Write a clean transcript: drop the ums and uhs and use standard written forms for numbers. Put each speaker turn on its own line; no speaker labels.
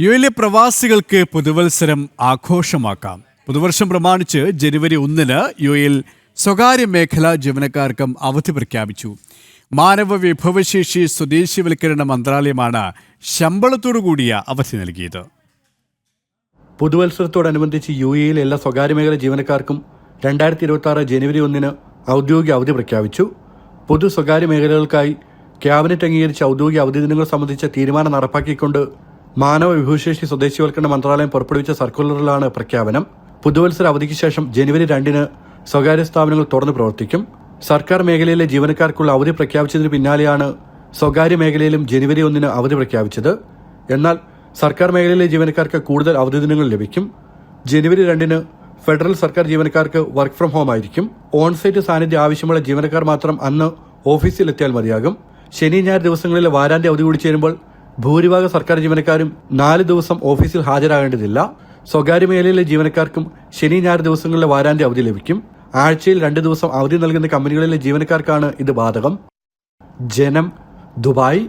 യുഎയിലെ പ്രവാസികൾക്ക് പുതുവത്സരം ആഘോഷമാക്കാം. പുതുവർഷം പ്രമാണിച്ച് ജനുവരി 1-ന് യുഎയിൽ സ്വകാര്യ മേഖലാ ജീവനക്കാർക്കും അവധി പ്രഖ്യാപിച്ചു. മാനവ വിഭവശേഷി സ്വദേശിവൽക്കരണ മന്ത്രാലയമാണ് ശമ്പളത്തോടുകൂടിയ അവധി നൽകിയത്.
പുതുവത്സരത്തോടനുബന്ധിച്ച് യുഎയിലെ എല്ലാ സ്വകാര്യ മേഖലാ ജീവനക്കാർക്കും 2026 ജനുവരി 1-ന് ഔദ്യോഗിക അവധി പ്രഖ്യാപിച്ചു. പൊതു സ്വകാര്യ മേഖലകൾക്കായി ക്യാബിനറ്റ് അംഗീകരിച്ച ഔദ്യോഗിക അവധി ദിനങ്ങൾ സംബന്ധിച്ച തീരുമാനം നടപ്പാക്കിക്കൊണ്ട് മാനവ വിഭവശേഷി സ്വദേശിവൽക്കരണ മന്ത്രാലയം പുറപ്പെടുവിച്ച സർക്കുലറിലാണ് പ്രഖ്യാപനം. പുതുവത്സര അവധിക്ക് ശേഷം ജനുവരി 2-ന് സ്വകാര്യ സ്ഥാപനങ്ങൾ തുറന്നു പ്രവർത്തിക്കും. സർക്കാർ മേഖലയിലെ ജീവനക്കാർക്കുള്ള അവധി പ്രഖ്യാപിച്ചതിന് പിന്നാലെയാണ് സ്വകാര്യ മേഖലയിലും ജനുവരി 1-ന് അവധി പ്രഖ്യാപിച്ചത്. എന്നാൽ സർക്കാർ മേഖലയിലെ ജീവനക്കാർക്ക് കൂടുതൽ അവധി ദിനങ്ങൾ ലഭിക്കും. ജനുവരി 2-ന് ഫെഡറൽ സർക്കാർ ജീവനക്കാർക്ക് വർക്ക് ഫ്രം ഹോം ആയിരിക്കും. ഓൺസൈറ്റ് സാന്നിധ്യം ആവശ്യമുള്ള ജീവനക്കാർ മാത്രം അന്ന് ഓഫീസിൽ എത്തിയാൽ മതിയാകും. ശനി ഞായർ ദിവസങ്ങളിലെ വാരാന്ത്യ അവധി കൂടി ചേരുമ്പോൾ ഭൂരിഭാഗം സർക്കാർ ജീവനക്കാരും 4 ദിവസം ഓഫീസിൽ ഹാജരാകേണ്ടതില്ല. സ്വകാര്യ മേഖലയിലെ ജീവനക്കാർക്കും ശനി ഞായർ ദിവസങ്ങളിലെ വാരാന്ത്യ അവധി ലഭിക്കും. ആഴ്ചയിൽ 2 ദിവസം അവധി നൽകുന്ന കമ്പനികളിലെ ജീവനക്കാർക്കാണ് ഇത് ബാധകം. ജനം, ദുബായ്.